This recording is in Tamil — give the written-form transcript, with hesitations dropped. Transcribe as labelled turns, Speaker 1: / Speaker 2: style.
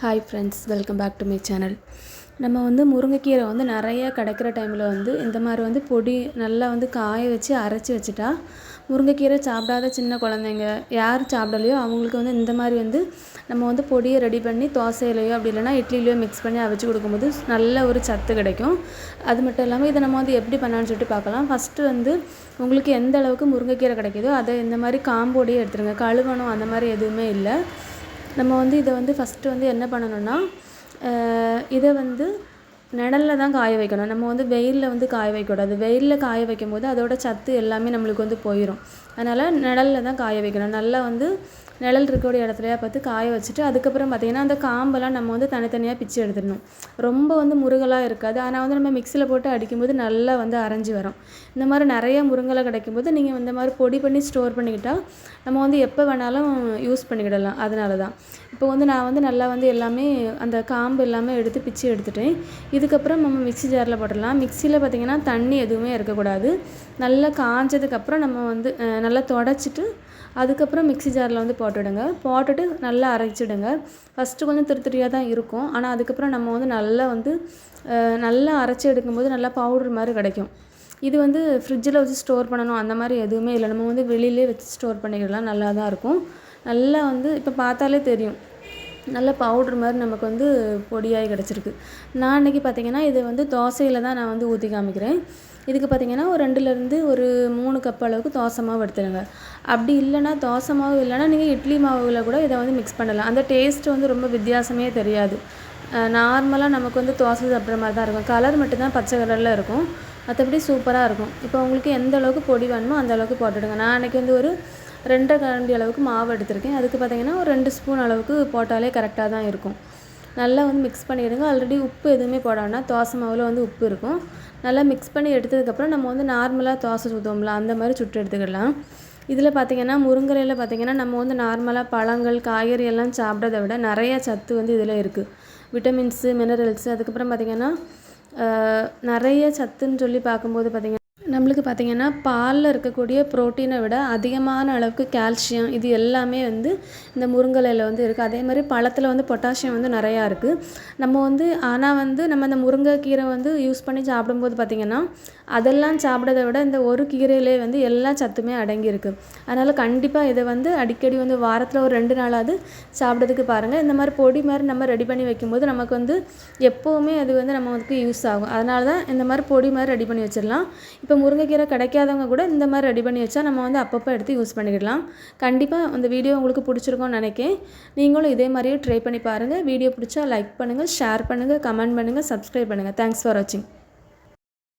Speaker 1: Hi friends, welcome back to my channel. நம்ம முருங்கைக்கீரை நிறைய கிடைக்கிற டைமில் இந்த மாதிரி பொடி நல்லா காய வச்சு அரைச்சி வச்சுட்டா முருங்கைக்கீரை சாப்பிடாத சின்ன குழந்தைங்க யார் சாப்பிடலையோ அவங்களுக்கு இந்த மாதிரி நம்ம பொடியை ரெடி பண்ணி தோசையிலையோ அப்படி இல்லைனா இட்லிலையோ மிக்ஸ் பண்ணி அவிச்சு கொடுக்கும்போது நல்ல ஒரு சத்து கிடைக்கும். அது மட்டும் இல்லாமல் இதை நம்ம எப்படி பண்ணலான்னு சொல்லிட்டு பார்க்கலாம். ஃபஸ்ட்டு உங்களுக்கு எந்த அளவுக்கு முருங்கைக்கீரை கிடைக்குதோ அதை இந்த மாதிரி காம்போடையே எடுத்துருங்க. கழுவணும் அந்த மாதிரி எதுவுமே இல்லை. நம்ம இதை ஃபஸ்ட்டு என்ன பண்ணணும்னா இதை நிழலில் தான் காய வைக்கணும். நம்ம வெயிலில் காய வைக்கக்கூடாது. வெயிலில் காய வைக்கும்போது அதோட சத்து எல்லாமே நம்மளுக்கு போயிடும். அதனால் நிழலில் தான் காய வைக்கணும். நல்லா நிழல் இருக்கக்கூடிய இடத்துலையா பார்த்து காய வச்சுட்டு அதுக்கப்புறம் பார்த்திங்கன்னா அந்த காம்பெல்லாம் நம்ம தனித்தனியாக பிச்சு எடுத்துடணும். ரொம்ப முருகலாக இருக்காது. ஆனால் நம்ம மிக்சியில் போட்டு அடிக்கும்போது நல்லா அரைஞ்சி வரும். இந்த மாதிரி நிறைய முருங்கலை கிடைக்கும்போது நீங்கள் இந்த மாதிரி பொடி பண்ணி ஸ்டோர் பண்ணிக்கிட்டால் நம்ம எப்போ வேணாலும் யூஸ் பண்ணிக்கிடலாம். அதனால தான் இப்போ நான் நல்லா எல்லாமே அந்த காம்பு எல்லாமே எடுத்து பிச்சு எடுத்துட்டேன். இதுக்கப்புறம் நம்ம மிக்ஸி ஜாரில் போட்டுடலாம். மிக்சியில் பார்த்திங்கன்னா தண்ணி எதுவுமே இருக்கக்கூடாது. நல்லா காஞ்சதுக்கப்புறம் நம்ம நல்லா தொடச்சிட்டு அதுக்கப்புறம் மிக்ஸி ஜாரில் போட்டுவிடுங்க. போட்டுட்டு நல்லா அரைச்சிடுங்க. ஃபஸ்ட்டு கொஞ்சம் திருத்திரியாக தான் இருக்கும். ஆனால் அதுக்கப்புறம் நம்ம நல்லா நல்லா அரைச்சி எடுக்கும்போது நல்லா பவுடர் மாதிரி கிடைக்கும். இது ஃப்ரிட்ஜில் வச்சு ஸ்டோர் பண்ணணும் அந்த மாதிரி எதுவுமே இல்லை. நம்ம வெளியிலே வச்சு ஸ்டோர் பண்ணிக்கிடலாம். நல்லா தான் இருக்கும். நல்லா இப்போ பார்த்தாலே தெரியும் நல்ல பவுட்ரு மாதிரி நமக்கு பொடியாகி கிடச்சிருக்கு. நான் அன்றைக்கி பார்த்திங்கன்னா இது தோசையில் தான் நான் ஊற்றி காமிக்கிறேன். இதுக்கு பார்த்திங்கன்னா ஒரு 2லேருந்து ஒரு 3 கப் அளவுக்கு தோசை மாவு எடுத்துடுங்க. அப்படி இல்லைனா தோசை மாவு இல்லைனா நீங்கள் இட்லி மாவில் கூட இதை மிக்ஸ் பண்ணலாம். அந்த டேஸ்ட்டு ரொம்ப வித்தியாசமே தெரியாது. நார்மலாக நமக்கு தோசை சாப்பிட்ற மாதிரி தான் இருக்கும். கலர் மட்டும்தான் பச்சை கலரில் இருக்கும். மற்றபடி சூப்பராக இருக்கும். இப்போ உங்களுக்கு எந்த அளவுக்கு பொடி வேணுமோ அந்த அளவுக்கு போட்டுவிடுங்க. நான் அன்றைக்கி ஒரு 2 கரண்டி அளவுக்கு மாவு எடுத்திருக்கேன். அதுக்கு பார்த்திங்கன்னா ஒரு 2 ஸ்பூன் அளவுக்கு போட்டாலே கரெக்டாக தான் இருக்கும். நல்லா மிக்ஸ் பண்ணிவிடுங்க. ஆல்ரெடி உப்பு எதுவுமே போடாமனா தோசை மாவில் உப்பு இருக்கும். நல்லா மிக்ஸ் பண்ணி எடுத்ததுக்கப்புறம் நம்ம நார்மலாக தோசை சுற்றுவோம்ல அந்த மாதிரி சுட்டு எடுத்துக்கலாம். இதில் பார்த்திங்கன்னா முருங்கலையில் பார்த்திங்கன்னா நம்ம நார்மலாக பழங்கள் காய்கறி எல்லாம் சாப்பிட்றத விட நிறைய சத்து இதில் இருக்குது. விட்டமின்ஸு மினரல்ஸு அதுக்கப்புறம் பார்த்திங்கன்னா நிறைய சத்துன்னு சொல்லி பார்க்கும்போது பார்த்திங்கன்னா நம்மளுக்கு பார்த்திங்கன்னா பாலில் இருக்கக்கூடிய ப்ரோட்டீனை விட அதிகமான அளவுக்கு கால்சியம் இது எல்லாமே இந்த முருங்கலையில் இருக்குது. அதே மாதிரி பழத்தில் பொட்டாசியம் நிறையா இருக்குது. நம்ம ஆனால் நம்ம இந்த முருங்கைக்கீரை யூஸ் பண்ணி சாப்பிடும்போது பார்த்திங்கன்னா அதெல்லாம் சாப்பிட்றத விட இந்த ஒரு கீரையிலே எல்லா சத்துமே அடங்கியிருக்கு. அதனால் கண்டிப்பாக இதை அடிக்கடி வாரத்தில் ஒரு 2 நாளாவது சாப்பிட்றதுக்கு பாருங்கள். இந்த மாதிரி பொடி மாதிரி நம்ம ரெடி பண்ணி வைக்கும்போது நமக்கு எப்போவுமே அது நமக்கு யூஸ் ஆகும். அதனால தான் இந்த மாதிரி பொடி மாதிரி ரெடி பண்ணி வச்சிடலாம். இப்போ முருங்கைக்கீரை கிடைக்காதவங்க கூட இந்த மாதிரி ரெடி பண்ணி வச்சா நம்ம அப்பப்போ எடுத்து யூஸ் பண்ணிக்கிடலாம். கண்டிப்பாக அந்த வீடியோ உங்களுக்கு பிடிச்சிருக்கும்னு நினைக்கிறேன். நீங்களும் இதே மாதிரியே ட்ரை பண்ணி பாருங்கள். வீடியோ பிடிச்சா லைக் பண்ணுங்கள், ஷேர் பண்ணுங்கள், கமெண்ட் பண்ணுங்கள், சப்ஸ்கிரைப் பண்ணுங்கள். தேங்க்ஸ் ஃபார் வாட்சிங்.